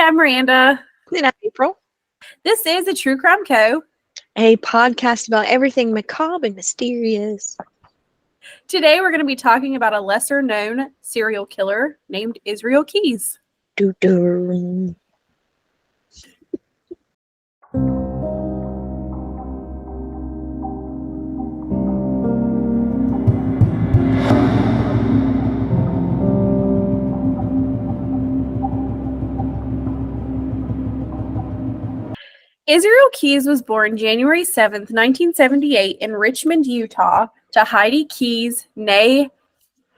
I'm Miranda. And I'm April. This is a True Crime Co. A podcast about everything macabre and mysterious. Today we're going to be talking about a lesser-known serial killer named Israel Keyes. Doo-doo. Israel Keyes was born January 7th, 1978 in Richmond, Utah to Heidi Keyes, née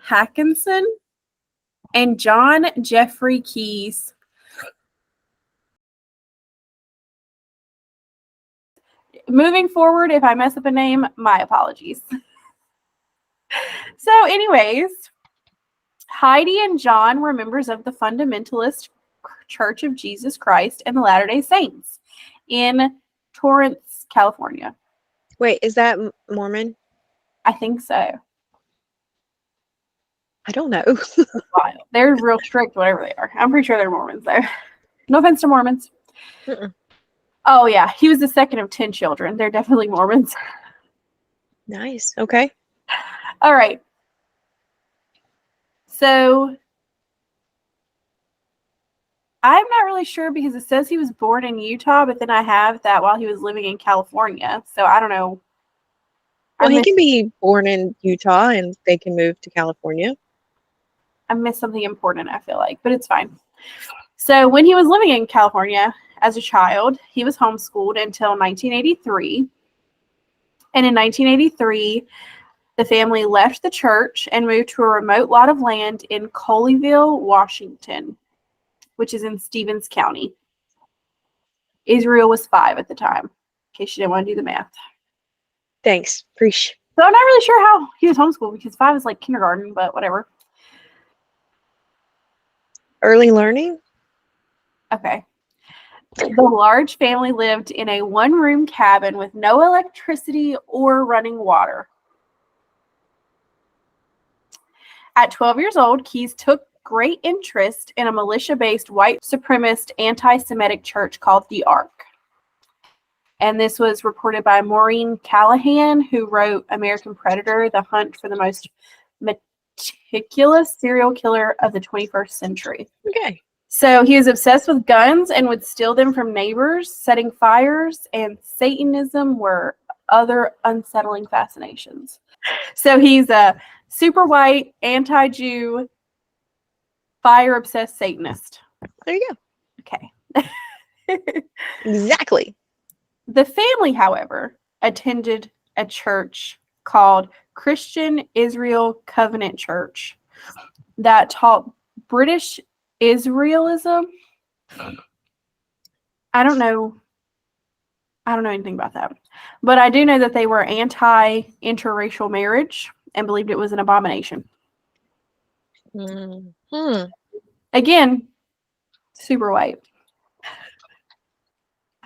Hackinson, and John Jeffrey Keyes. Moving forward, if I mess up a name, my apologies. So anyways, Heidi and John were members of the Fundamentalist Church of Jesus Christ and the Latter-day Saints in Torrance, California. Wait, is that Mormon? I think so. I don't know. Wild. They're real strict, whatever they are. I'm pretty sure they're Mormons, though. No offense to Mormons. Mm-mm. Oh, yeah. He was the second of 10 children. They're definitely Mormons. Nice. Okay. All right. So, I'm not really sure because it says he was born in Utah, but then I have that while he was living in California. So, I don't know. Well, he can be born in Utah and they can move to California. I missed something important, I feel like, but it's fine. So when he was living in California as a child, he was homeschooled until 1983. And in 1983, the family left the church and moved to a remote lot of land in Colleyville, Washington, which is in Stevens County. Israel was 5 at the time, in case you didn't want to do the math. Thanks. Appreciate. So I'm not really sure how he was homeschooled because 5 is like kindergarten, but whatever. Early learning? Okay. The large family lived in a one-room cabin with no electricity or running water. At 12 years old, Keyes took great interest in a militia-based white supremacist anti-Semitic church called the Ark. And this was reported by Maureen Callahan, who wrote American Predator, The Hunt for the Most Meticulous Serial Killer of the 21st Century. Okay. So he was obsessed with guns and would steal them from neighbors, setting fires, and Satanism were other unsettling fascinations. So he's a super white, anti-Jew, fire-obsessed Satanist. There you go. Okay. Exactly. The family, however, attended a church called Christian Israel Covenant Church that taught British Israelism. I don't know anything about that. But I do know that they were anti-interracial marriage and believed it was an abomination. Mm-hmm. Again, super white.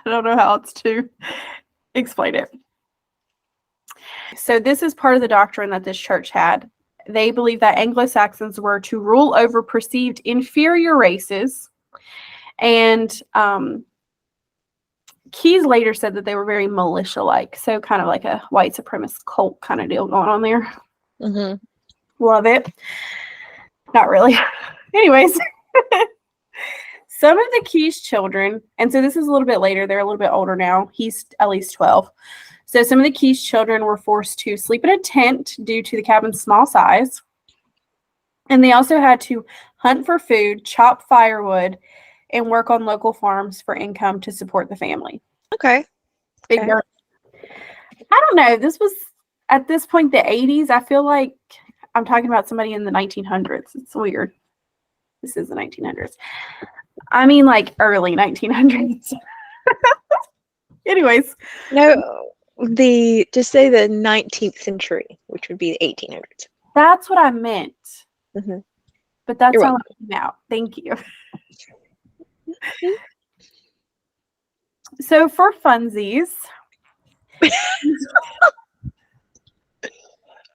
I don't know how else to explain it. So this is part of the doctrine that this church had. They believed that Anglo-Saxons were to rule over perceived inferior races. And Keyes later said that they were very militia-like. So kind of like a white supremacist cult kind of deal going on there. Mm-hmm. Love it. Not really. Anyways. Some of the Keyes children, and so this is a little bit later. They're a little bit older now. He's at least 12. So some of the Keyes children were forced to sleep in a tent due to the cabin's small size. And they also had to hunt for food, chop firewood, and work on local farms for income to support the family. Okay. Big I don't know. This was, at this point, the 80s. I feel like I'm talking about somebody in the 1900s. It's weird. This is the 1900s. I mean, like, early 1900s. Anyways. No, just say the 19th century, which would be the 1800s. That's what I meant. Mm-hmm. But that's how it came out. Thank you. So for funsies.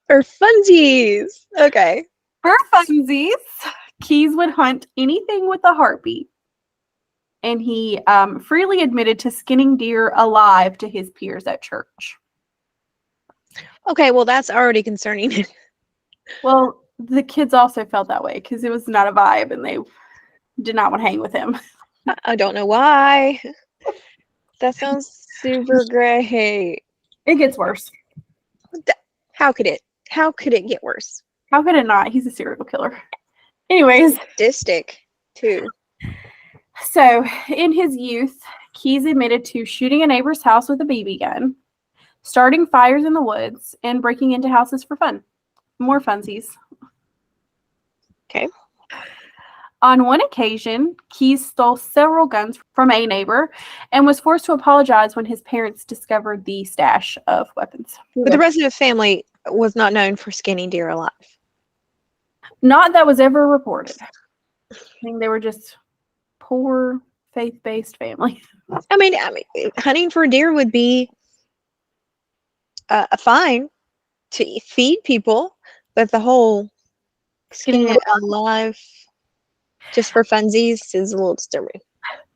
For funsies. Okay. For funsies, Keyes would hunt anything with a heartbeat. and he freely admitted to skinning deer alive to his peers at church. Okay, well, that's already concerning. Well, the kids also felt that way because it was not a vibe and they did not want to hang with him. I don't know why. That sounds super great. It gets worse. How could it get worse? How could it not? He's a serial killer. Anyways. Sadistic, too. So, in his youth, Keyes admitted to shooting a neighbor's house with a BB gun, starting fires in the woods, and breaking into houses for fun. More funsies. Okay. On one occasion, Keyes stole several guns from a neighbor and was forced to apologize when his parents discovered the stash of weapons. But the rest of the family was not known for skinning deer alive. Not that was ever reported. I think they were just poor, faith-based family. I mean, hunting for deer would be a fine to feed people, but the whole skinning it alive just for funsies is a little disturbing.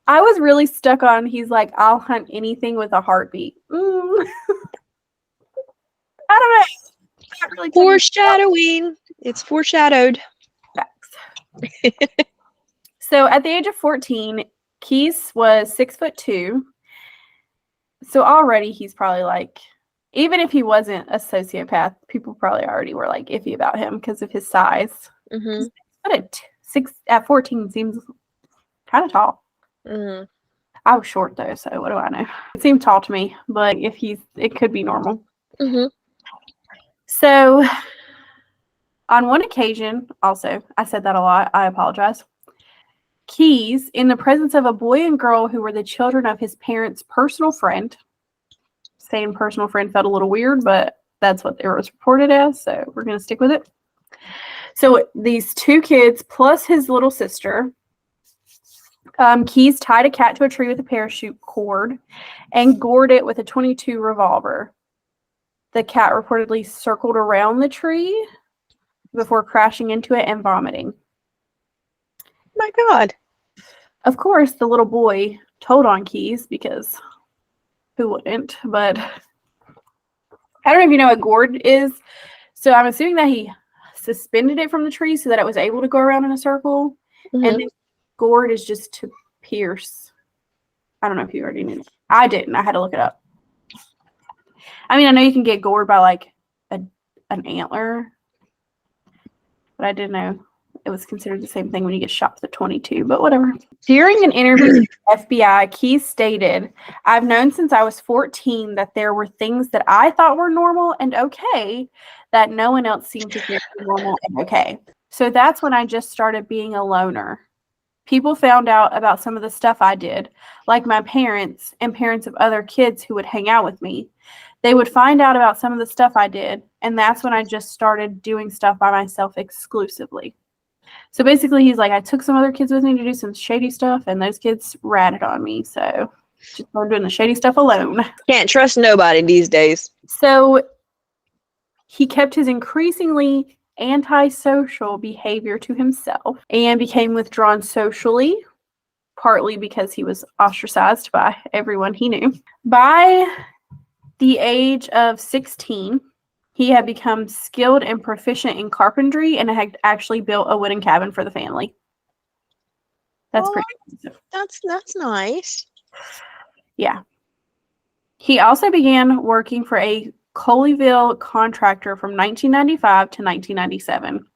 I was really stuck on, he's like, I'll hunt anything with a heartbeat. I don't know. Not really Foreshadowing. It's foreshadowed. Facts. So at the age of 14, Keyes was 6'2". So already he's probably like, even if he wasn't a sociopath, people probably already were like iffy about him because of his size. Mm-hmm. But at 14 seems kind of tall. Mm-hmm. I was short though, so what do I know? It seemed tall to me, but it could be normal. Mm-hmm. So on one occasion, also, I said that a lot, I apologize. Keyes, in the presence of a boy and girl who were the children of his parents' personal friend, saying personal friend felt a little weird, but that's what it was reported as, so we're going to stick with it. So these two kids plus his little sister, Keyes tied a cat to a tree with a parachute cord and gored it with a .22 revolver. The cat reportedly circled around the tree before crashing into it and vomiting. My God. Of course, the little boy told on Keyes because who wouldn't? But I don't know if you know what gourd is. So I'm assuming that he suspended it from the tree so that it was able to go around in a circle. Mm-hmm. And then gourd is just to pierce. I don't know if you already knew. I didn't. I had to look it up. I mean, I know you can get gored by like an antler, but I didn't know it was considered the same thing when you get shot with a .22, but whatever. During an interview with the FBI, Keyes stated, I've known since I was 14 that there were things that I thought were normal and okay that no one else seemed to think were normal and okay. So that's when I just started being a loner. People found out about some of the stuff I did, like my parents and parents of other kids who would hang out with me. They would find out about some of the stuff I did, and that's when I just started doing stuff by myself exclusively. So basically, he's like, I took some other kids with me to do some shady stuff, and those kids ratted on me. So just started doing the shady stuff alone. Can't trust nobody these days. So he kept his increasingly antisocial behavior to himself and became withdrawn socially, partly because he was ostracized by everyone he knew. By the age of 16, he had become skilled and proficient in carpentry and had actually built a wooden cabin for the family. That's pretty impressive. That's nice. Yeah. He also began working for a Colleyville contractor from 1995 to 1997.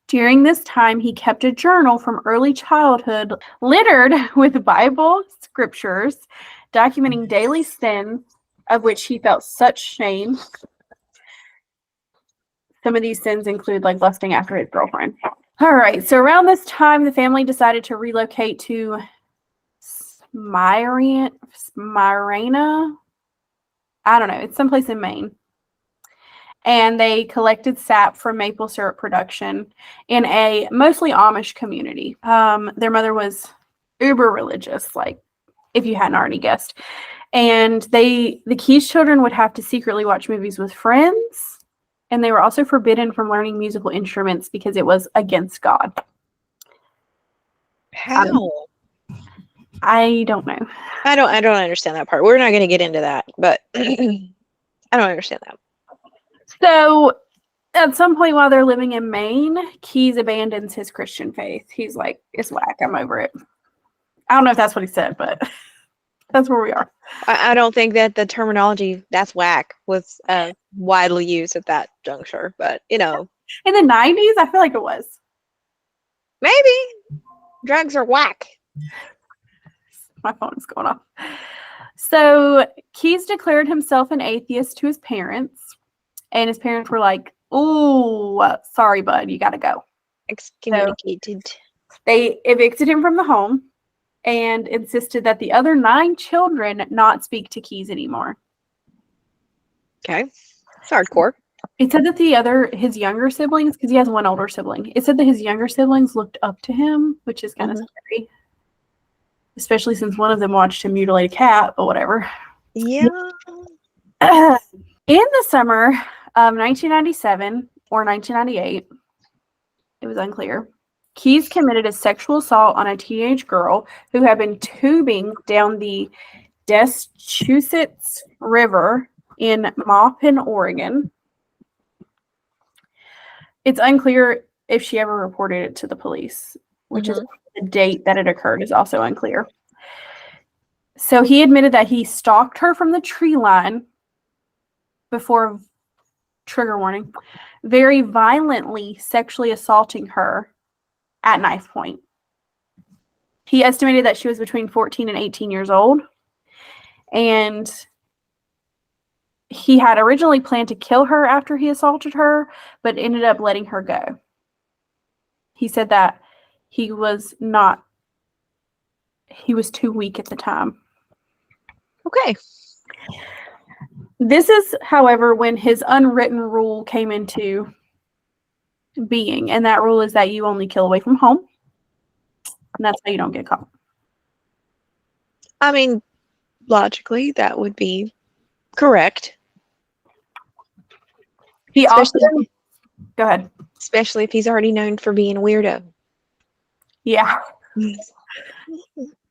During this time, he kept a journal from early childhood littered with Bible scriptures documenting daily sins of which he felt such shame. Some of these sins include like lusting after his girlfriend. All right. So around this time, the family decided to relocate to Smyrna. I don't know. It's someplace in Maine. And they collected sap from maple syrup production in a mostly Amish community. Their mother was uber religious, like if you hadn't already guessed. And the Keyes children would have to secretly watch movies with friends. And they were also forbidden from learning musical instruments because it was against God. How? I don't know. I don't understand that part. We're not going to get into that, but I don't understand that. So at some point while they're living in Maine, Keyes abandons his Christian faith. He's like, it's whack. I'm over it. I don't know if that's what he said, but that's where we are. I don't think that the terminology "that's whack" was widely used at that juncture, but In the 90s, I feel like it was. maybe drugs are whack. My phone is going off. So Keyes declared himself an atheist to his parents, and his parents were like, "Oh, sorry, bud, you got to go." Excommunicated. So they evicted him from the home and insisted that the other 9 children not speak to Keyes anymore. Okay, it's hardcore. It said that his younger siblings, because he has one older sibling, it said that his younger siblings looked up to him, which is kind of scary. Especially since one of them watched him mutilate a cat, but whatever. Yeah. In the summer of 1997 or 1998, it was unclear, Keyes committed a sexual assault on a teenage girl who had been tubing down the Deschutes River in Maupin, Oregon. It's unclear if she ever reported it to the police, which is the date that it occurred is also unclear. So he admitted that he stalked her from the tree line before, trigger warning, very violently sexually assaulting her at knife point. He estimated that she was between 14 and 18 years old. And he had originally planned to kill her after he assaulted her, but ended up letting her go. He said that he was too weak at the time. Okay. This is, however, when his unwritten rule came into being, and that rule is that you only kill away from home, and that's how you don't get caught. I mean, logically, that would be correct. He also, go ahead. Especially if he's already known for being a weirdo. Yeah.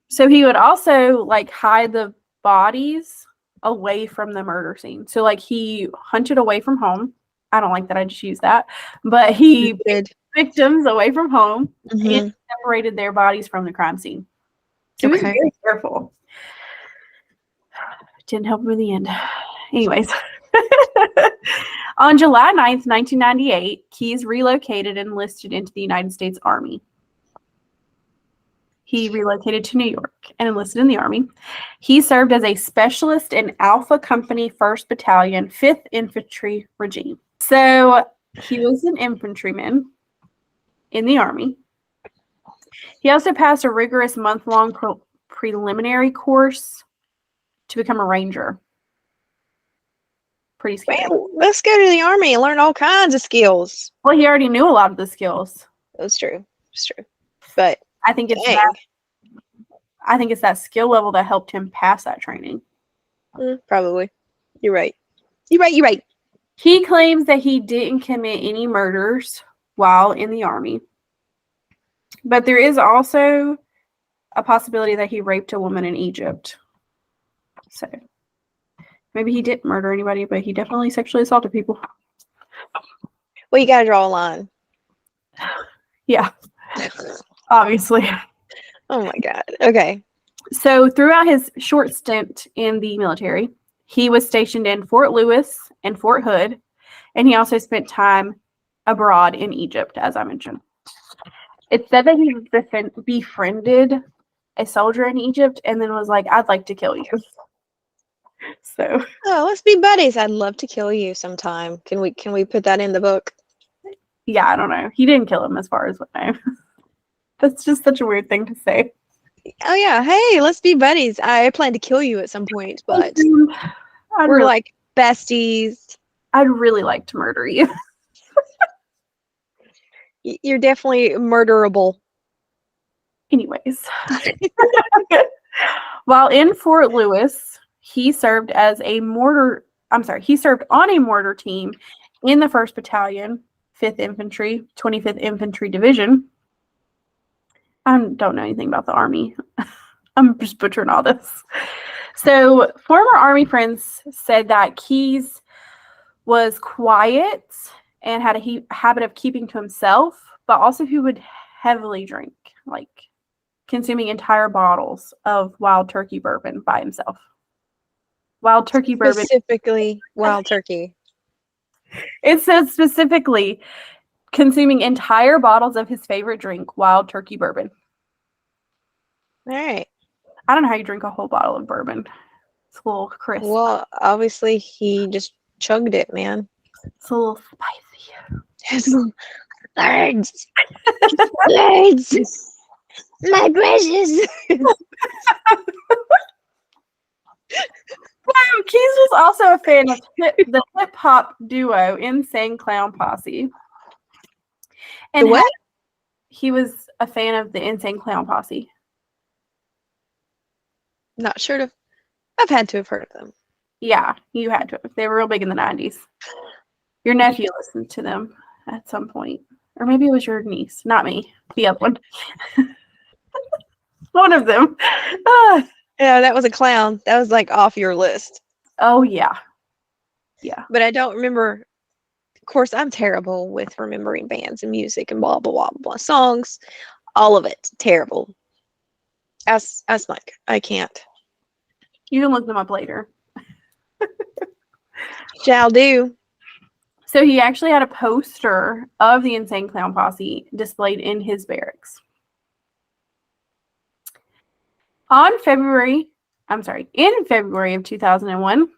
So he would also hide the bodies away from the murder scene. So he hunted away from home. I don't like that I just used that, but he picked victims away from home and separated their bodies from the crime scene. So he was very careful. Didn't help him in the end. Anyways. On July 9th, 1998, Keyes relocated and enlisted into the United States Army. He relocated to New York and enlisted in the Army. He served as a specialist in Alpha Company 1st Battalion, 5th Infantry Regiment. So he was an infantryman in the Army. He also passed a rigorous month-long preliminary course to become a ranger. Pretty scary. Man, let's go to the Army and learn all kinds of skills. Well, he already knew a lot of the skills. That's true. It's true. But I think it's that skill level that helped him pass that training. Probably. You're right. You're right. He claims that he didn't commit any murders while in the Army. But there is also a possibility that he raped a woman in Egypt. So maybe he didn't murder anybody, but he definitely sexually assaulted people. Well, you gotta draw a line. Yeah. Obviously. Oh my God. Okay. So throughout his short stint in the military, he was stationed in Fort Lewis and Fort Hood, and he also spent time abroad in Egypt, as I mentioned. It said that he befriended a soldier in Egypt and then was like, "I'd like to kill you." So, let's be buddies. I'd love to kill you sometime. Can we put that in the book? Yeah, I don't know. He didn't kill him as far as what I know. That's just such a weird thing to say. Oh yeah, hey, let's be buddies. I plan to kill you at some point, but we're like besties. I'd really like to murder you. You're definitely murderable. Anyways. While in Fort Lewis, he served on a mortar team in the 1st Battalion, 5th Infantry, 25th Infantry Division. I don't know anything about the Army. I'm just butchering all this. So, former Army friends said that Keyes was quiet and had a habit of keeping to himself, but also he would heavily drink, like consuming entire bottles of wild turkey bourbon by himself. Wild turkey bourbon. Specifically, wild turkey. It says specifically consuming entire bottles of his favorite drink, wild turkey bourbon. All right. I don't know how you drink a whole bottle of bourbon. It's a little crisp. Well, obviously he just chugged it, man. It's a little spicy. Birds. Birds. My precious. Keyes was also a fan of the hip hop duo Insane Clown Posse. And The what? He was a fan of the Insane Clown Posse. Not sure to. I've had to have heard of them. Yeah, you had to. They were real big in the 90s. Your nephew listened to them at some point. Or maybe it was your niece, not me. The other one. One of them. Yeah, that was a clown. That was like off your list. Oh, yeah. Yeah. But I don't remember. Of course, I'm terrible with remembering bands and music and blah, blah, blah, blah. Songs. All of it. Terrible. Ask Mike. I can't. You can look them up later. Shall do. So he actually had a poster of the Insane Clown Posse displayed in his barracks. In February of 2001,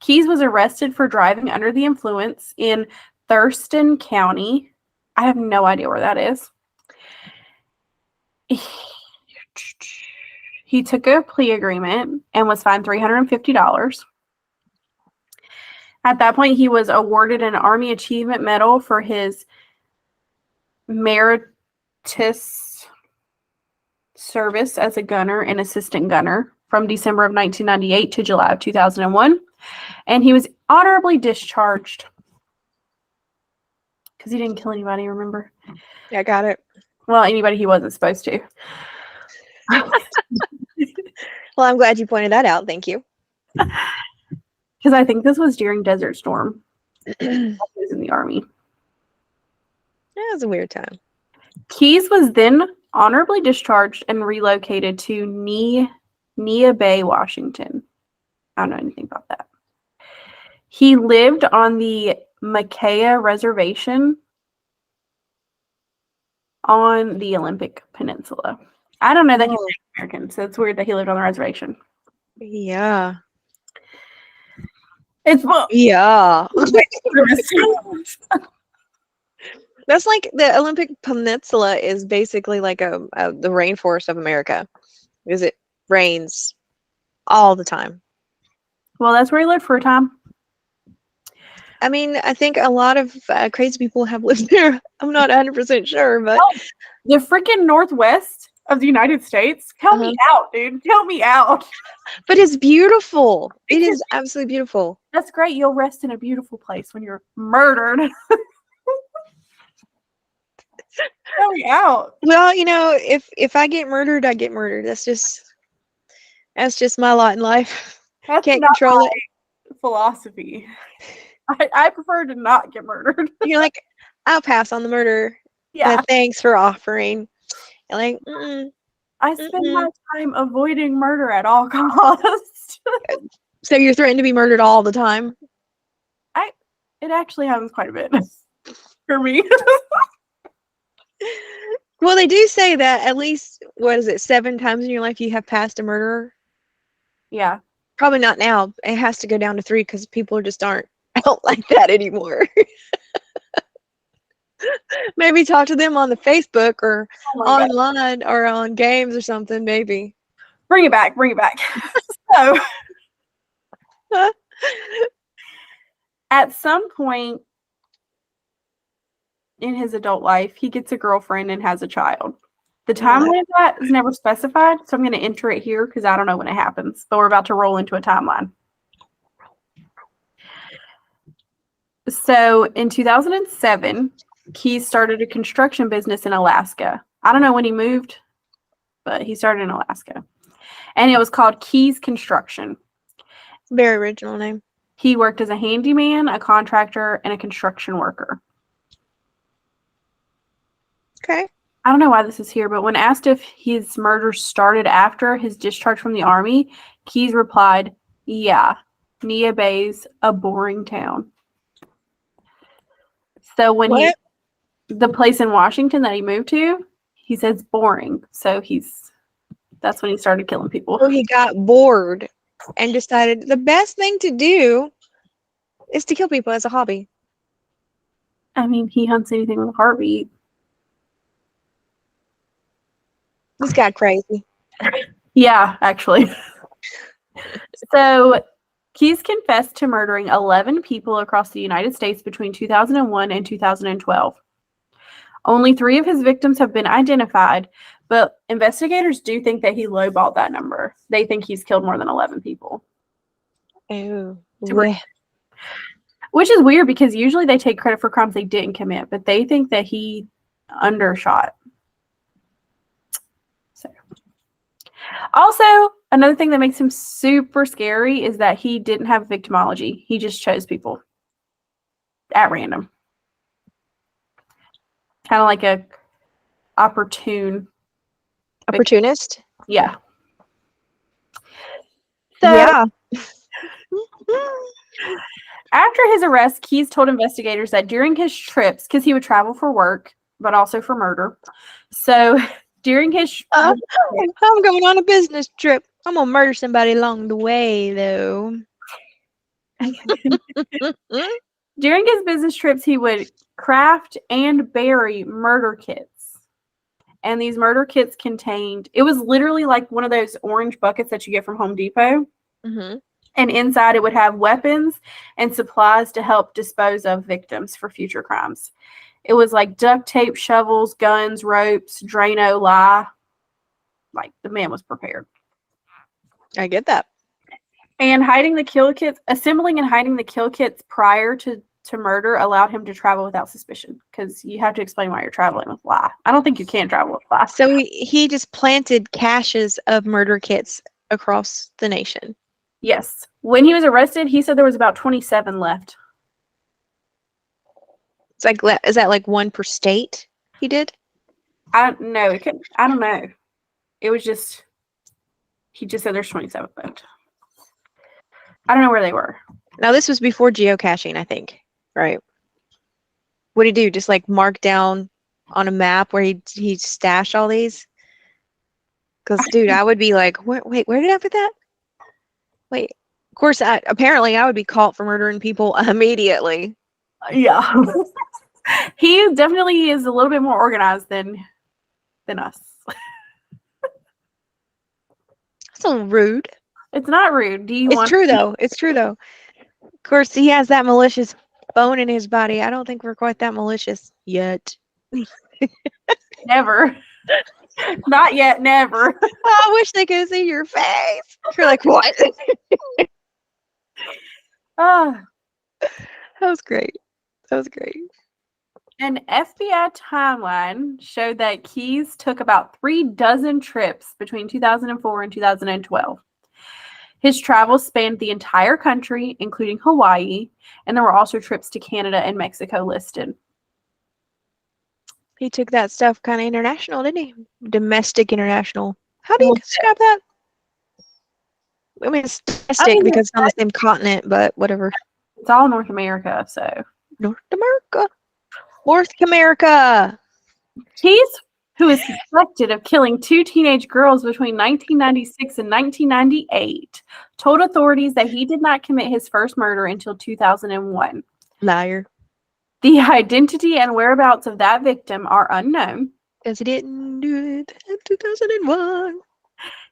Keyes was arrested for driving under the influence in Thurston County. I have no idea where that is. He took a plea agreement and was fined $350. At that point, he was awarded an Army Achievement Medal for his meritorious service as a gunner and assistant gunner from December of 1998 to July of 2001. And he was honorably discharged because he didn't kill anybody, remember? Yeah, got it. Well, anybody he wasn't supposed to. Well, I'm glad you pointed that out. Thank you. Because I think this was during Desert Storm. He was in the Army. Yeah, it was a weird time. Keyes was then honorably discharged and relocated to Nia Bay, Washington. I don't know anything about that. He lived on the Makaya Reservation on the Olympic Peninsula. I don't know that he's American, so it's weird that he lived on the reservation. Yeah. It's Yeah. That's like the Olympic Peninsula is basically like the rainforest of America because it rains all the time. Well, that's where he lived for a time. I mean, I think a lot of crazy people have lived there. I'm not 100% sure, but the freaking Northwest of the United States. Help me out, dude. Help me out. But it's beautiful. It is absolutely beautiful. That's great. You'll rest in a beautiful place when you're murdered. Help me out. Well, you know, if I get murdered, I get murdered. That's just my lot in life. That's Can't not control my it. philosophy. I prefer to not get murdered. You're like, I'll pass on the murder. Yeah. Thanks for offering. And like, I spend my time avoiding murder at all costs. So you're threatened to be murdered all the time? It actually happens quite a bit for me. Well, they do say that at least, 7 times in your life you have passed a murderer? Yeah. Probably not now. It has to go down to 3 because people just aren't out like that anymore. Maybe talk to them on the Facebook or online or on games or something, maybe. Bring it back. So, at some point in his adult life, he gets a girlfriend and has a child. The timeline of that is never specified, so I'm going to enter it here because I don't know when it happens, but we're about to roll into a timeline. So, in 2007, Keyes started a construction business in Alaska. I don't know when he moved, but he started in Alaska. And it was called Keys Construction. Very original name. He worked as a handyman, a contractor, and a construction worker. Okay. I don't know why this is here, but when asked if his murder started after his discharge from the Army, Keys replied, yeah, Nia Bay's a boring town. So when the place in Washington that he moved to, he says boring. So that's when he started killing people. So he got bored and decided the best thing to do is to kill people as a hobby. I mean, he hunts anything with a heartbeat. This guy crazy. Yeah, actually. So Keys confessed to murdering 11 people across the United States between 2001 and 2012. Only 3 of his victims have been identified, but investigators do think that he lowballed that number. They think he's killed more than 11 people. Oh, which is weird because usually they take credit for crimes they didn't commit, but they think that he undershot. So, also, another thing that makes him super scary is that he didn't have victimology. He just chose people at random. Kind of like a opportunist. Yeah. So, yeah. After his arrest, Keys told investigators that during his trips, because he would travel for work, but also for murder. So during his I'm going on a business trip. I'm going to murder somebody along the way, though. During his business trips, he would craft and bury murder kits. And these murder kits contained, it was literally like one of those orange buckets that you get from Home Depot. Mm-hmm. And inside it would have weapons and supplies to help dispose of victims for future crimes. It was like duct tape, shovels, guns, ropes, Drano, lye. Like, the man was prepared. I get that. And hiding the kill kits, assembling and hiding the kill kits prior to murder allowed him to travel without suspicion, because you have to explain why you're traveling with lye. I don't think you can travel with lye. So he just planted caches of murder kits across the nation. Yes. When he was arrested, he said there was about 27 left. It's like, is that like one per state he did? I don't know. It was just, he just said there's 27 left. I don't know where they were. Now, this was before geocaching, I think, right? What did he do? Just like mark down on a map where he stashed all these? Because, dude, I would be like, wait, where did I put that? Wait. Of course, apparently I would be caught for murdering people immediately. Yeah. He definitely is a little bit more organized than us. That's a little rude. It's not rude. It's true, though. It's true, though. Of course, he has that malicious bone in his body. I don't think we're quite that malicious yet. Never. Not yet, never. I wish they could see your face. You're like, what? That was great. That was great. An FBI timeline showed that Keys took about 36 trips between 2004 and 2012. His travels spanned the entire country, including Hawaii, and there were also trips to Canada and Mexico listed. He took that stuff kind of international, didn't he? Domestic, international. How do you describe that? I mean, it's domestic because it's on the same continent, but whatever. It's all North America, so. North America. Keys, who is suspected of killing 2 teenage girls between 1996 and 1998, told authorities that he did not commit his first murder until 2001. Liar. The identity and whereabouts of that victim are unknown. Because he didn't do it in 2001.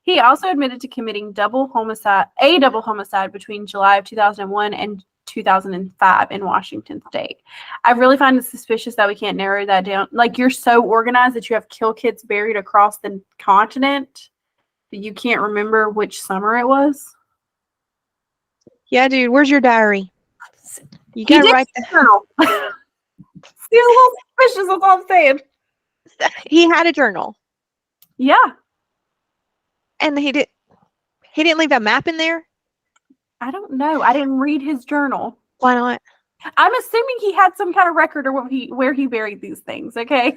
He also admitted to committing a double homicide between July of 2001 and 2005 in Washington State. I really find it suspicious that we can't narrow that down. Like, you're so organized that you have kill kits buried across the continent that you can't remember which summer it was. Yeah, dude, where's your diary? You gotta write the journal. He's a little suspicious, that's all I'm saying. He had a journal. Yeah. And he did. He didn't leave a map in there? I don't know. I didn't read his journal. Why not? I'm assuming he had some kind of record or where he buried these things, okay?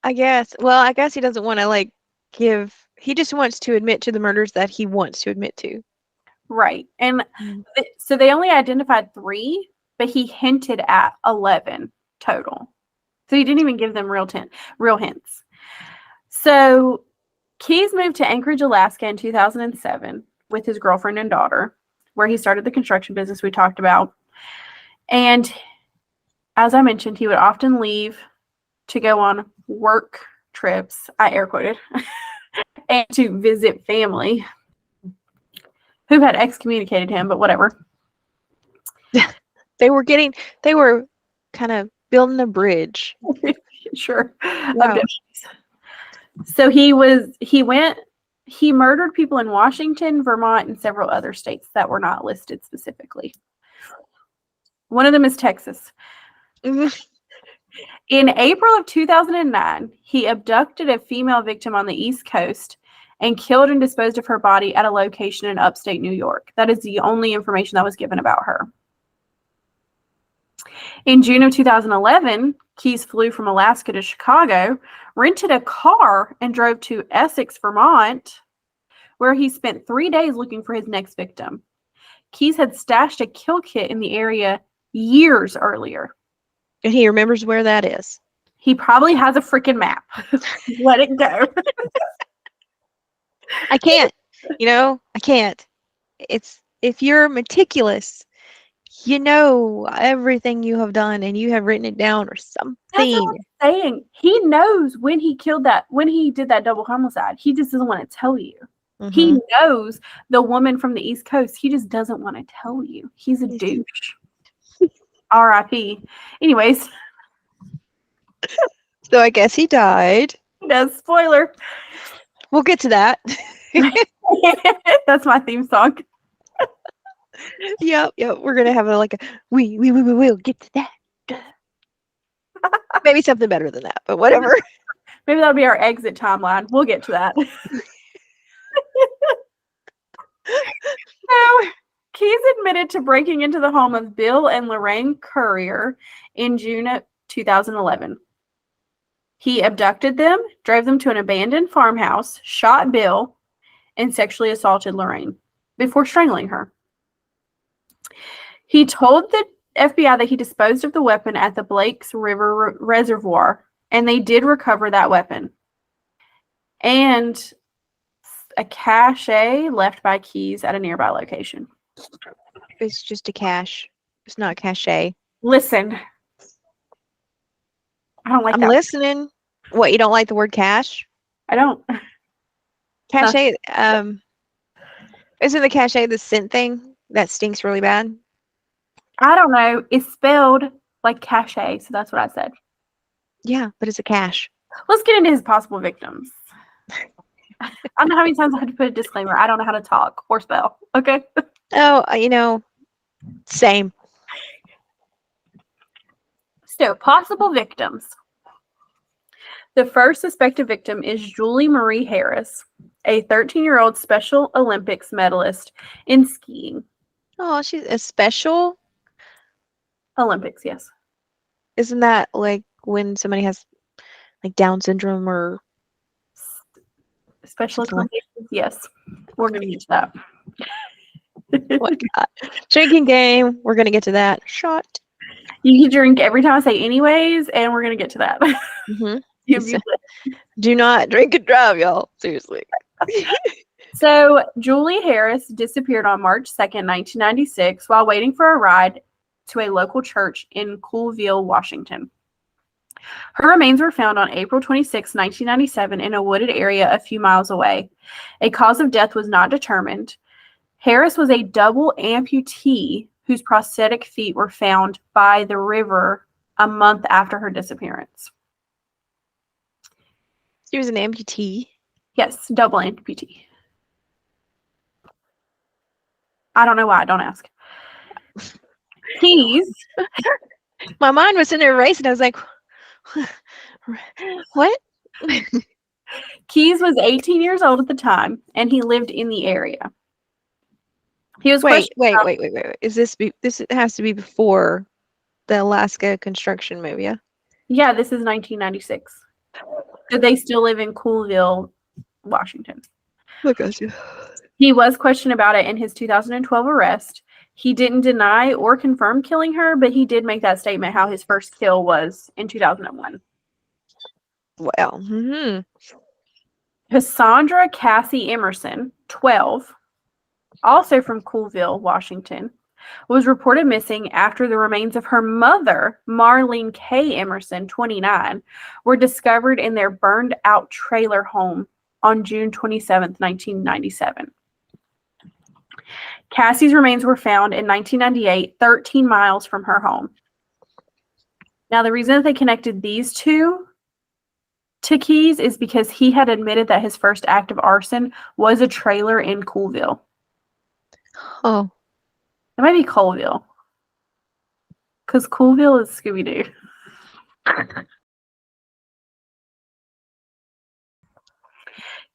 I guess. Well, I guess he doesn't want to like he just wants to admit to the murders that he wants to admit to. Right. And so they only identified 3, but he hinted at 11 total. So he didn't even give them real hints. So Keyes moved to Anchorage, Alaska in 2007 with his girlfriend and daughter, where he started the construction business we talked about. And as I mentioned, he would often leave to go on work trips, I air quoted, and to visit family who had excommunicated him, but whatever. They were kind of building a bridge. Sure. Wow. So he murdered people in Washington, Vermont, and several other states that were not listed specifically. One of them is Texas. In April of 2009, he abducted a female victim on the East Coast and killed and disposed of her body at a location in upstate New York. That is the only information that was given about her. In June of 2011, Keyes flew from Alaska to Chicago, rented a car, and drove to Essex, Vermont, where he spent 3 days looking for his next victim. Keyes had stashed a kill kit in the area years earlier. And he remembers where that is. He probably has a freaking map. Let it go. I can't. I can't. If you're meticulous, you know everything you have done and you have written it down or something. That's what I'm saying. He knows when he did that double homicide. He just doesn't want to tell you. Mm-hmm. He knows the woman from the East Coast. He just doesn't want to tell you. He's a douche. R.I.P. Anyways. So I guess he died. He does. Spoiler. We'll get to that. That's my theme song. Yep. We're gonna have we will get to that. Maybe something better than that, but whatever. Maybe that'll be our exit timeline. We'll get to that. So, Keyes admitted to breaking into the home of Bill and Lorraine Currier in June of 2011. He abducted them, drove them to an abandoned farmhouse, shot Bill, and sexually assaulted Lorraine before strangling her. He told the FBI that he disposed of the weapon at the Blake's River Reservoir, and they did recover that weapon. And a cache left by Keyes at a nearby location. It's just a cache. It's not a cache. Listen. I don't like that. I'm listening. What, you don't like the word cache? I don't. Cache, isn't the cache the scent thing that stinks really bad? I don't know. It's spelled like cachet, so that's what I said. Yeah, but it's a cache. Let's get into his possible victims. I don't know how many times I had to put a disclaimer. I don't know how to talk or spell. Okay? Oh, same. So, possible victims. The first suspected victim is Julie Marie Harris, a 13-year-old Special Olympics medalist in skiing. Oh, she's a Special Olympics, yes. Isn't that like when somebody has like Down syndrome or special accommodations? Yes. We're going to get to that. Oh my God. Drinking game. We're going to get to that. Shot. You can drink every time I say anyways, and we're going to get to that. Mm-hmm. Do not drink and drive, y'all. Seriously. So, Julie Harris disappeared on March 2nd, 1996, while waiting for a ride to a local church in Coolville, Washington. Her remains were found on April 26, 1997, in a wooded area a few miles away. A cause of death was not determined. Harris was a double amputee whose prosthetic feet were found by the river a month after her disappearance. She was an amputee? Yes, double amputee. I don't know why. Don't ask. Keyes. My mind was in there racing. I was like, what? Keyes was 18 years old at the time, and he lived in the area. He was Wait. questioned. Is this has to be before the Alaska construction movie? Yeah. Yeah, this is 1996. So they still live in Coolville, Washington. Look at you. He was questioned about it in his 2012 arrest. He didn't deny or confirm killing her, but he did make that statement how his first kill was in 2001. Well, Cassandra Cassie Emerson, 12, also from Coolville, Washington, was reported missing after the remains of her mother, Marlene K. Emerson, 29, were discovered in their burned out trailer home on June 27, 1997. Cassie's remains were found in 1998, 13 miles from her home. Now, the reason that they connected these two to Keyes is because he had admitted that his first act of arson was a trailer in Coolville. oh, It might be Colville. Because Coolville is Scooby-Doo.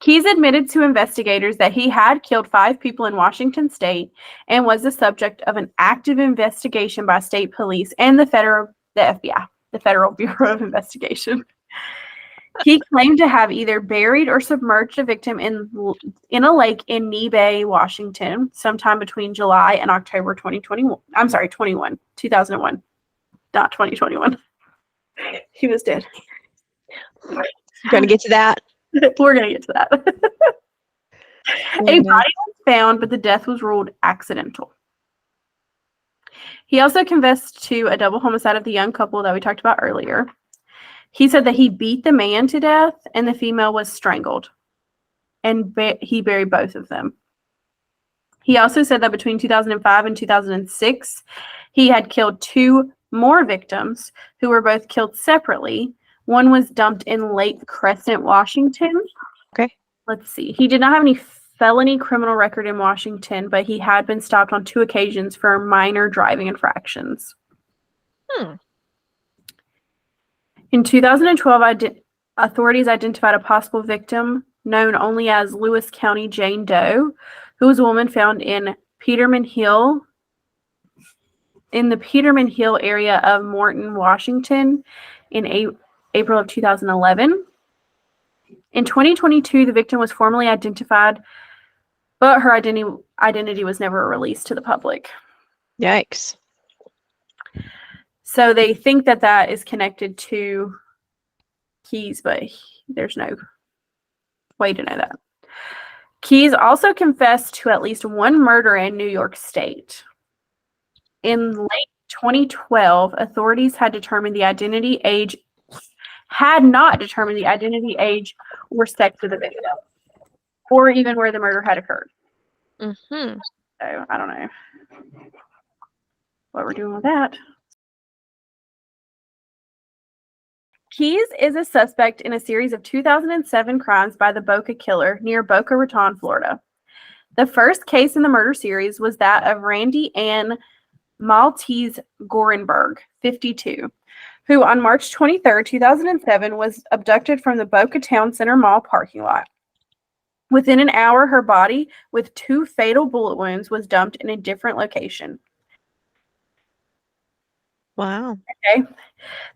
Keyes admitted to investigators that he had killed 5 people in Washington state and was the subject of an active investigation by state police and the FBI, the Federal Bureau of Investigation. He claimed to have either buried or submerged a victim in a lake in Nebe, Washington, sometime between July and October 2021. I'm sorry, 2001, not 2021. He was dead. you're gonna get to that. We're going to get to that. A body was found, but the death was ruled accidental. He also confessed to a double homicide of the young couple that we talked about earlier. He said that he beat the man to death and the female was strangled, and he buried both of them. He also said that between 2005 and 2006, he had killed 2 more victims who were both killed separately. One was dumped in Lake Crescent, Washington. Okay. Let's see. He did not have any felony criminal record in Washington, but he had been stopped on 2 occasions for minor driving infractions. In 2012, authorities identified a possible victim known only as Lewis County Jane Doe, who was a woman found in Peterman Hill, in the Peterman Hill area of Morton, Washington, in April of 2011. In 2022, the victim was formally identified, but her identity was never released to the public. Yikes. So they think that that is connected to Keyes, but there's no way to know that. Keyes also confessed to at least 1 murder in New York State. In late 2012, authorities had not determined the identity, age, or sex of the victim, or even where the murder had occurred. So I don't know what we're doing with that. Keyes is a suspect in a series of 2007 crimes by the Boca Killer near Boca Raton, Florida. The first case in the murder series was that of Randy Ann Maltese Gorenberg, 52, who on March 23, 2007 was abducted from the Boca Town Center Mall parking lot. Within an hour, her body, with 2 fatal bullet wounds, was dumped in a different location. Wow. Okay.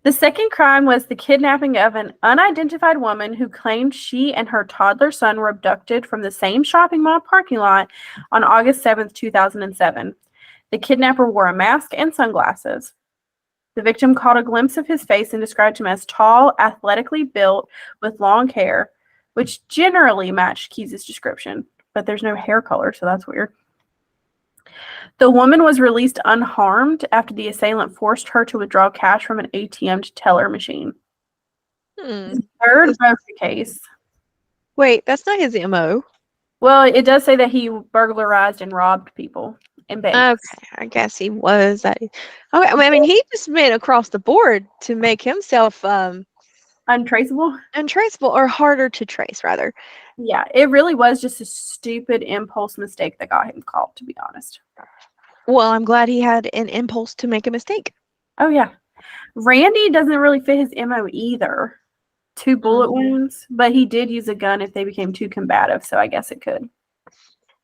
The second crime was the kidnapping of an unidentified woman who claimed she and her toddler son were abducted from the same shopping mall parking lot on August 7, 2007. The kidnapper wore a mask and sunglasses. The victim caught a glimpse of his face and described him as tall, athletically built, with long hair, which generally matched Keyes' description, but there's no hair color, so that's weird. The woman was released unharmed after the assailant forced her to withdraw cash from an ATM teller machine. Third Boca case. Wait, that's not his MO. Well, it does say that he burglarized and robbed people in banks. Okay, I guess he was that. Okay, I mean, he just went across the board to make himself Untraceable? untraceable, or harder to trace, rather. Yeah, it really was just a stupid impulse mistake that got him caught, to be honest. Well, I'm glad he had an impulse to make a mistake. Oh, yeah. Randy doesn't really fit his MO either. 2 bullet wounds, but he did use a gun if they became too combative, so I guess it could.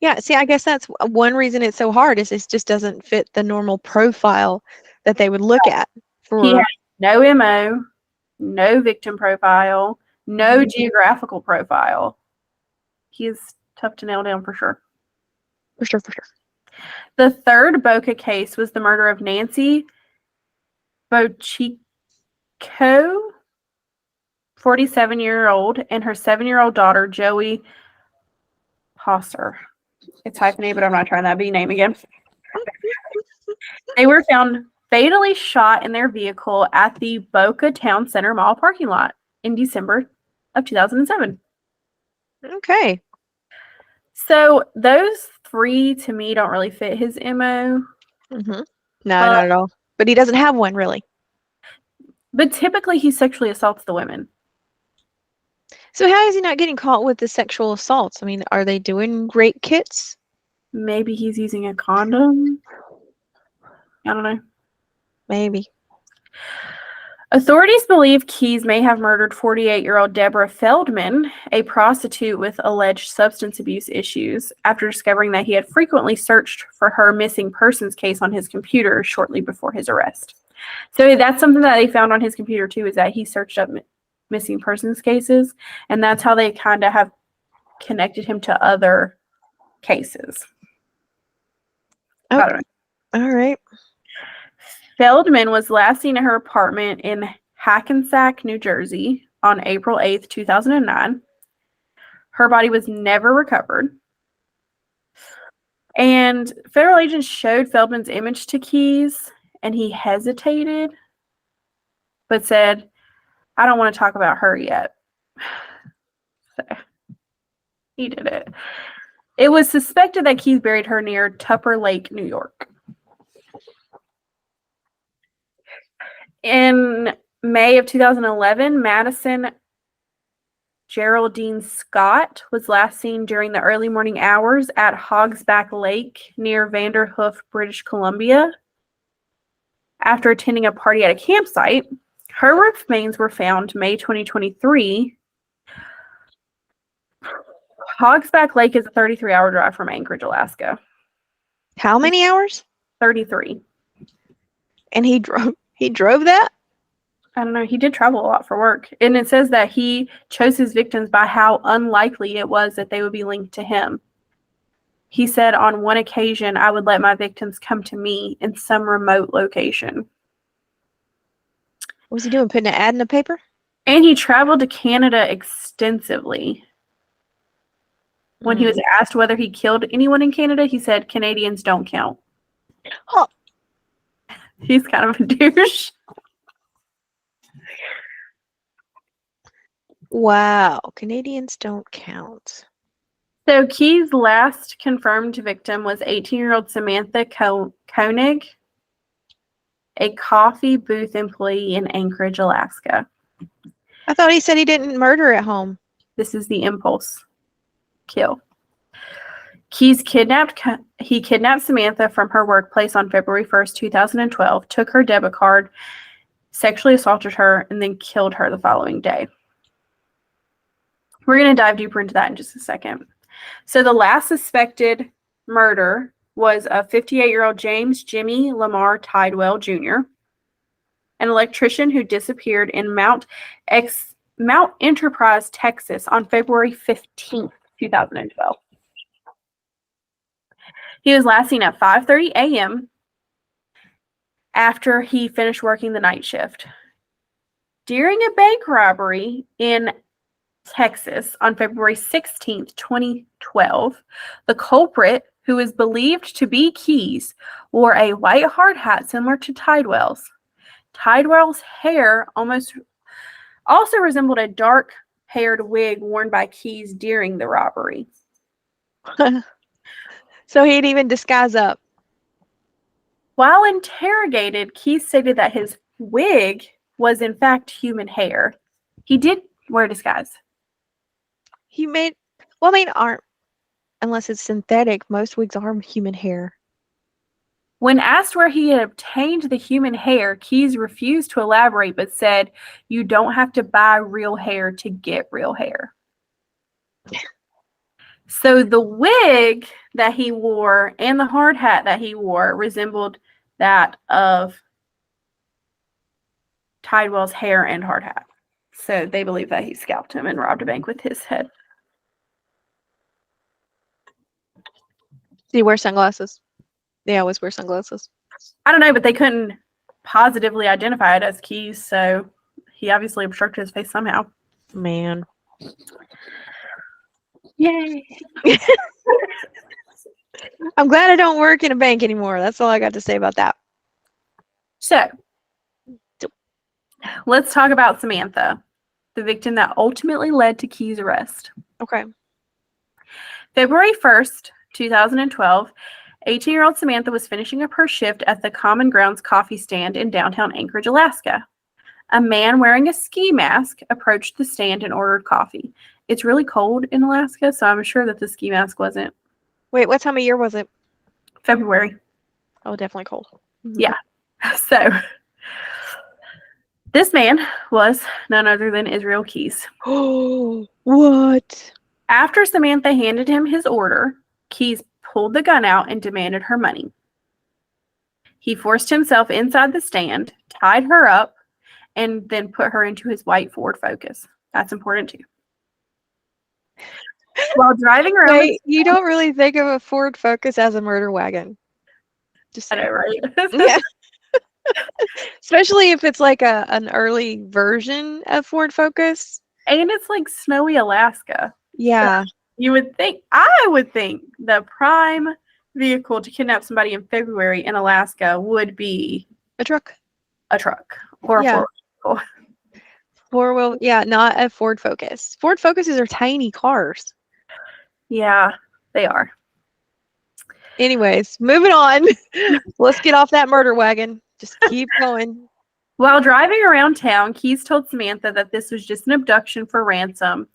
Yeah, see, I guess that's one reason it's so hard is it just doesn't fit the normal profile that they would look at He had for. no MO, no victim profile, no geographical profile. He's tough to nail down for sure. For sure, for sure. The third Boca case was the murder of Nancy Bochico, 47-year-old, and her 7-year-old daughter, Joey Hosser. It's hyphenated, but I'm not trying that B name again. They were found fatally shot in their vehicle at the Boca Town Center Mall parking lot in December of 2007. Okay. So those three to me don't really fit his MO. No, not at all. But he doesn't have one really. But typically he sexually assaults the women. So how is he not getting caught with the sexual assaults? I mean, are they doing rape kits? Maybe he's using a condom. I don't know. Maybe. Authorities believe Keyes may have murdered 48-year-old Deborah Feldman, a prostitute with alleged substance abuse issues, after discovering that he had frequently searched for her missing persons case on his computer shortly before his arrest. So that's something that they found on his computer too, is that he searched up missing persons cases, and that's how they kind of have connected him to other cases. Oh, I don't know. all right. Feldman was last seen at her apartment in Hackensack, New Jersey on April 8th, 2009. Her body was never recovered. And federal agents showed Feldman's image to Keyes, and he hesitated, but said, I don't want to talk about her yet. So he did it. It was suspected that Keyes buried her near Tupper Lake, New York. In May of 2011, Madison Geraldine Scott was last seen during the early morning hours at Hogsback Lake near Vanderhoof, British Columbia. After attending a party at a campsite, her remains were found May 2023. Hogsback Lake is a 33-hour drive from Anchorage, Alaska. How many hours? 33. And he drove that? I don't know. He did travel a lot for work. And it says that he chose his victims by how unlikely it was that they would be linked to him. He said, on one occasion, I would let my victims come to me in some remote location. What was he doing? Putting an ad in the paper? And he traveled to Canada extensively. When he was asked whether he killed anyone in Canada, he said, Canadians don't count. Oh. He's kind of a douche. Wow. Canadians don't count. So Key's last confirmed victim was 18-year-old Samantha Koenig, a coffee booth employee in Anchorage, Alaska. I thought he said he didn't murder at home. This is the impulse kill. Keyes kidnapped Samantha from her workplace on February 1st, 2012, took her debit card, sexually assaulted her, and then killed her the following day. We're going to dive deeper into that in just a second. So the last suspected murder was a 58-year-old James Jimmy Lamar Tidwell Jr., an electrician who disappeared in Mount Enterprise, Texas on February 15th, 2012. He was last seen at 5:30 a.m. after he finished working the night shift. During a bank robbery in Texas on February 16th, 2012, the culprit, who is believed to be Keyes, wore a white hard hat similar to Tidwell's. Tidwell's hair also resembled a dark-haired wig worn by Keyes during the robbery. So he'd even disguise up. While interrogated, Keyes stated that his wig was in fact human hair. He did wear a disguise. Unless it's synthetic, most wigs are human hair. When asked where he had obtained the human hair, Keyes refused to elaborate, but said, you don't have to buy real hair to get real hair. So the wig that he wore and the hard hat that he wore resembled that of Tidwell's hair and hard hat. So they believe that he scalped him and robbed a bank with his head. Do you wear sunglasses? They always wear sunglasses. I don't know, but they couldn't positively identify it as Keyes, so he obviously obstructed his face somehow. Man. Yay. I'm glad I don't work in a bank anymore. That's all I got to say about that. So, let's talk about Samantha, the victim that ultimately led to Keyes' arrest. Okay. February 1st, 2012, 18-year-old Samantha was finishing up her shift at the Common Grounds coffee stand in downtown Anchorage, Alaska. A man wearing a ski mask approached the stand and ordered coffee. It's really cold in Alaska, so I'm sure that the ski mask wasn't. Wait, what time of year was it? February. Oh, definitely cold. Yeah. So, this man was none other than Israel Keyes. Oh, what? After Samantha handed him his order, Keyes pulled the gun out and demanded her money. He forced himself inside the stand, tied her up, and then put her into his white Ford Focus. That's important too. While driving around, Wait, you don't really think of a Ford Focus as a murder wagon. Just I know, saying. right? Yeah. Especially if it's like an early version of Ford Focus. And it's like snowy Alaska. Yeah. So I would think the prime vehicle to kidnap somebody in February in Alaska would be A truck. a truck or Yeah. a four-wheel. Four-wheel, yeah, not a Ford Focus. Ford Focuses are tiny cars. Yeah, they are. Anyways, moving on. Let's get off that murder wagon. Just keep going. While driving around town, Keyes told Samantha that this was just an abduction for ransom.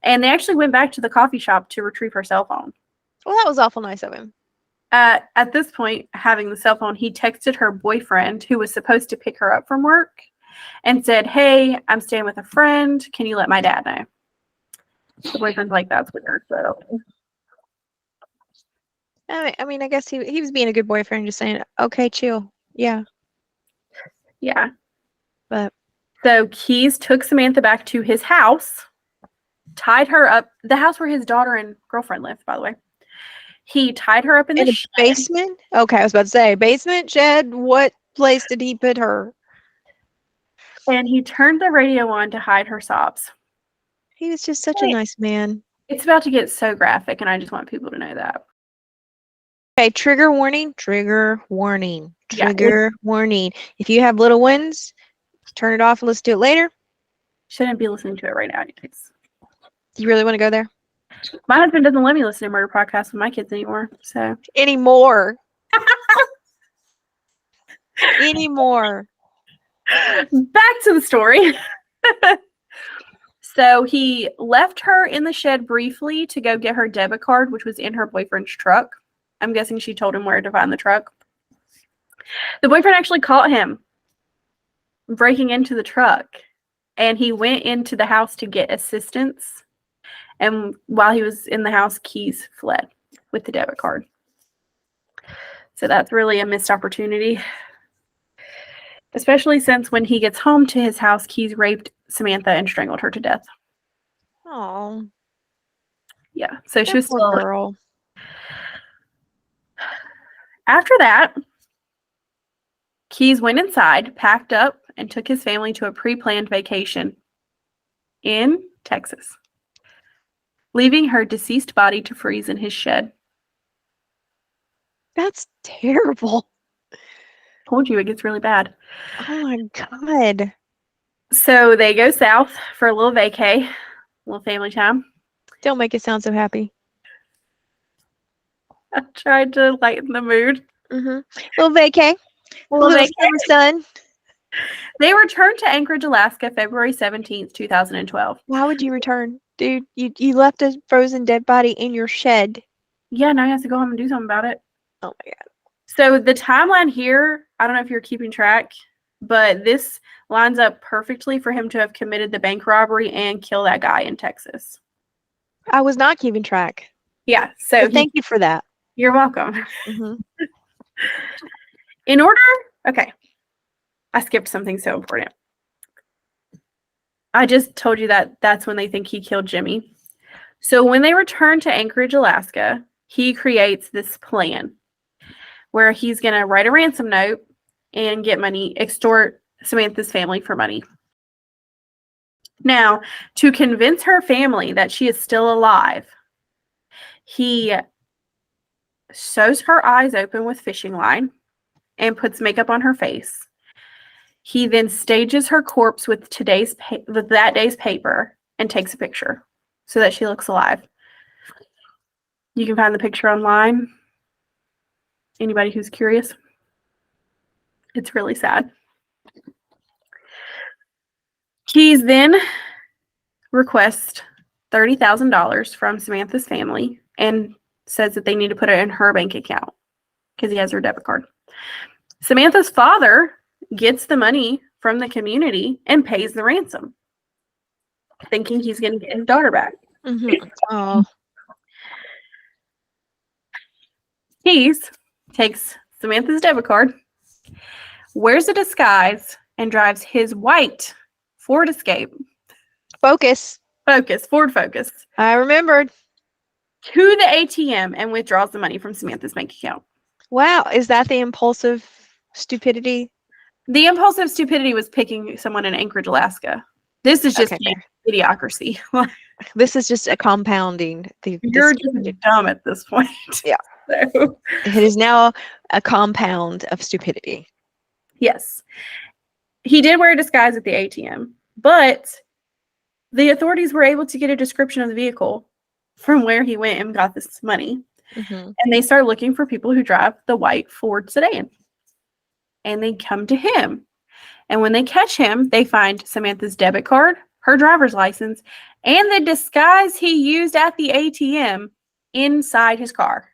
And they actually went back to the coffee shop to retrieve her cell phone. Well, that was awful nice of him. At this point, having the cell phone, he texted her boyfriend, who was supposed to pick her up from work, and said, "Hey, I'm staying with a friend. Can you let my dad know?" The boyfriend's like, "That's weird." So, I mean, I guess he was being a good boyfriend, just saying, okay, chill. Yeah. yeah. But So Keyes took Samantha back to his house, tied her up, the house where his daughter and girlfriend lived, by the way. He tied her up in the shed. basement? Okay, I was about to say, basement, shed, what place did he put her? And he turned the radio on to hide her sobs. He was just such a nice man. It's about to get so graphic, and I just want people to know that. Okay, trigger warning, trigger warning, Yeah, trigger warning. If you have little ones, turn it off and let's do it later. Shouldn't be listening to it right now, anyways. Do you really want to go there? My husband doesn't let me listen to murder podcasts with my kids anymore, so. Anymore. Anymore. Back to the story. So he left her in the shed briefly to go get her debit card, which was in her boyfriend's truck. I'm guessing she told him where to find the truck. The boyfriend actually caught him breaking into the truck, and he went into the house to get assistance. And while he was in the house, Keyes fled with the debit card. So that's really a missed opportunity. Especially since when he gets home to his house, Keyes raped Samantha and strangled her to death. Oh. Yeah. So she was Poor still. girl. After that, Keyes went inside, packed up, and took his family to a pre-planned vacation in Texas, leaving her deceased body to freeze in his shed. That's terrible. Told you it gets really bad. Oh my God. So they go south for a little vacay, a little family time. Don't make it sound so happy. I tried to lighten the mood. Little vacay. Little summer sun. They returned to Anchorage, Alaska, February 17th, 2012. Why would you return? Dude, you left a frozen dead body in your shed. Yeah, now he has to go home and do something about it. Oh my God. So the timeline here, I don't know if you're keeping track, but this lines up perfectly for him to have committed the bank robbery and kill that guy in Texas. I was not keeping track. Yeah. So So thank you for that. you're welcome. Mm-hmm. In order, okay, I skipped something so important. I just told you that that's when they think he killed Jimmy. So when they return to Anchorage, Alaska, he creates this plan where he's going to write a ransom note and get money, extort Samantha's family for money. Now, to convince her family that she is still alive, he sews her eyes open with fishing line and puts makeup on her face. He then stages her corpse with that day's paper and takes a picture so that she looks alive. You can find the picture online. Anybody who's curious. It's really sad. Keys then requests $30,000 from Samantha's family and says that they need to put it in her bank account because he has her debit card. Samantha's father gets the money from the community and pays the ransom, thinking he's going to get his daughter back. Mm-hmm. Oh. Keys takes Samantha's debit card, wears a disguise, and drives his white Ford Escape. Ford Focus. I remembered. To the ATM and withdraws the money from Samantha's bank account. Wow. Is that the impulsive stupidity? The impulsive stupidity was picking someone in Anchorage, Alaska. This is just Okay. idiocracy. This is just a compounding. You're just dumb at this point. Yeah. So, it is now a compound of stupidity. yes. He did wear a disguise at the ATM, but the authorities were able to get a description of the vehicle from where he went and got this money. Mm-hmm. And they start looking for people who drive the white Ford sedan. And they come to him. And when they catch him, they find Samantha's debit card, her driver's license, and the disguise he used at the ATM inside his car.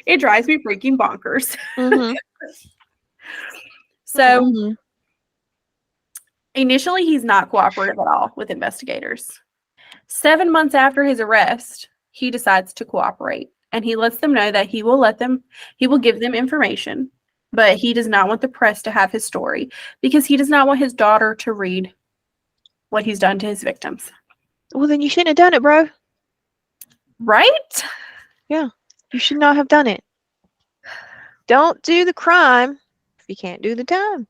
It drives me freaking bonkers. Mm-hmm. So Mm-hmm. initially, he's not cooperative at all with investigators. 7 months after his arrest, he decides to cooperate, and he lets them know that he will give them information, but he does not want the press to have his story because he does not want his daughter to read what he's done to his victims. Well, then you shouldn't have done it, bro. Right? Yeah. You should not have done it. Don't do the crime if you can't do the time.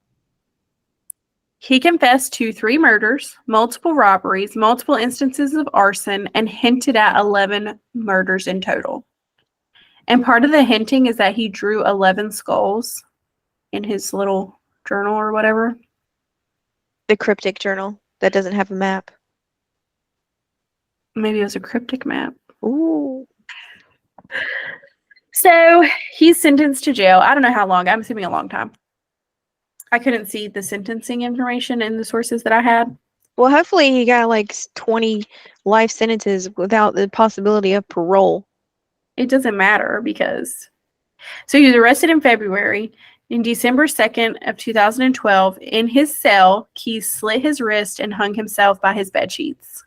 He confessed to 3 murders, multiple robberies, multiple instances of arson, and hinted at 11 murders in total. And part of the hinting is that he drew 11 skulls in his little journal or whatever. The cryptic journal that doesn't have a map. Maybe it was a cryptic map. Ooh. So he's sentenced to jail. I don't know how long. I'm assuming a long time. I couldn't see the sentencing information in the sources that I had. Well, hopefully he got like 20 life sentences without the possibility of parole. It doesn't matter because... So he was arrested in February. In December 2nd of 2012, in his cell, Keys slit his wrist and hung himself by his bed sheets.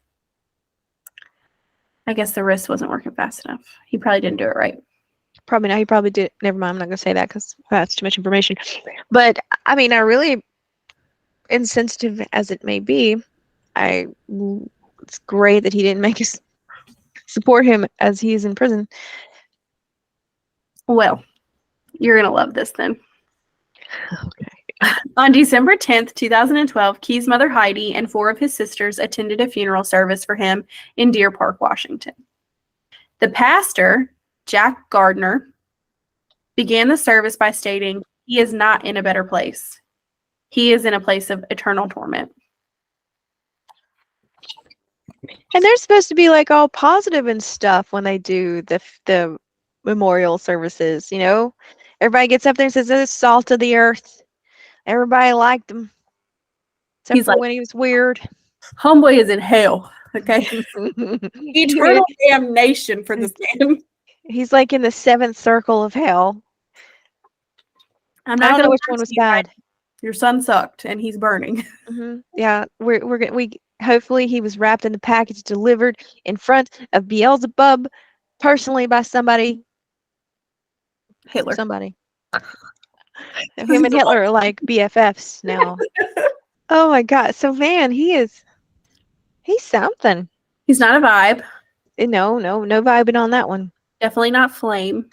I guess the wrist wasn't working fast enough. He probably didn't do it right. Probably not. He probably did. Never mind. I'm not going to say that because that's too much information. But, I mean, I really, insensitive as it may be, it's great that he didn't make us support him as he is in prison. Well, you're going to love this then. Okay. On December 10th, 2012, Keys' mother Heidi and 4 of his sisters attended a funeral service for him in Deer Park, Washington. The pastor, Jack Gardner, began the service by stating, "He is not in a better place. He is in a place of eternal torment." And they're supposed to be like all positive and stuff when they do the memorial services, you know? Everybody gets up there and says, "This is salt of the earth." Everybody liked him. Except He's for like, when he was weird. "Homeboy is in hell." Okay. Eternal damnation for this man. He's like in the 7th circle of hell. I'm I not don't know gonna which lie one to was you, bad. Your son sucked and he's burning. Yeah, we hopefully he was wrapped in the package delivered in front of Beelzebub personally by somebody. Hitler. Somebody. Him and Hitler are like BFFs now. Oh my God. So man, he's something. He's not a vibe. No vibing on that one. Definitely not flame.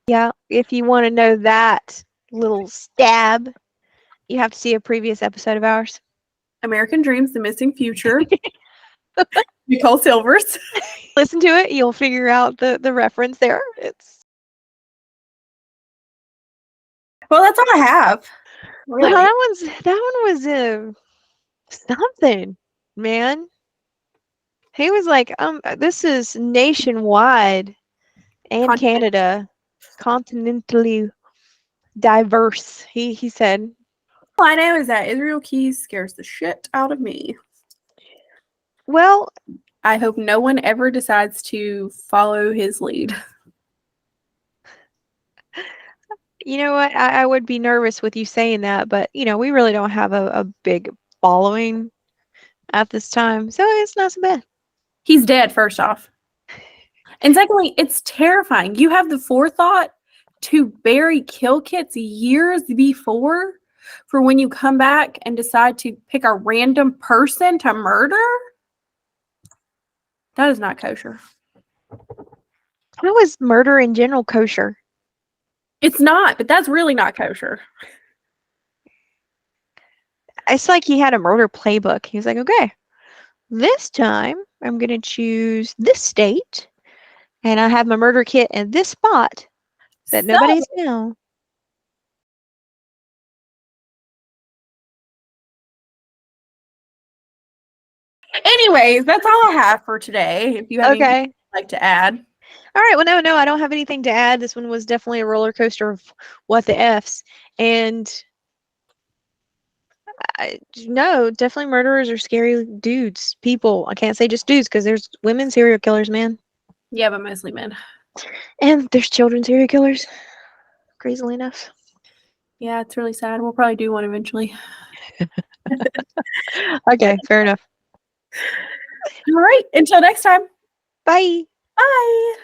Yeah, if you want to know that little stab, you have to see a previous episode of ours. American Dreams, The Missing Future. Nicole Silvers. Listen to it, you'll figure out the reference there. Well, that's all I have. Really. Well, that one was something, man. He was like, this is nationwide and Canada, continentally diverse. He said. All I know is that Israel Keys scares the shit out of me. Well, I hope no one ever decides to follow his lead. You know what? I would be nervous with you saying that, but we really don't have a big following at this time, so it's not so bad. He's dead, first off. And secondly, it's terrifying. You have the forethought to bury kill kits years before for when you come back and decide to pick a random person to murder? That is not kosher. How is murder in general kosher? It's not, but that's really not kosher. It's like he had a murder playbook. He was like, okay, this time I'm going to choose this state, and I have my murder kit in this spot that nobody's know. Anyways, that's all I have for today. If you have anything you'd like to add. All right. Well, no, I don't have anything to add. This one was definitely a roller coaster of what the F's. And no, definitely murderers are scary dudes, people. I can't say just dudes because there's women serial killers, man. Yeah, but mostly men. And there's children serial killers, crazily enough. Yeah, it's really sad. We'll probably do one eventually. Okay, fair enough. All right. Until next time. Bye. Bye.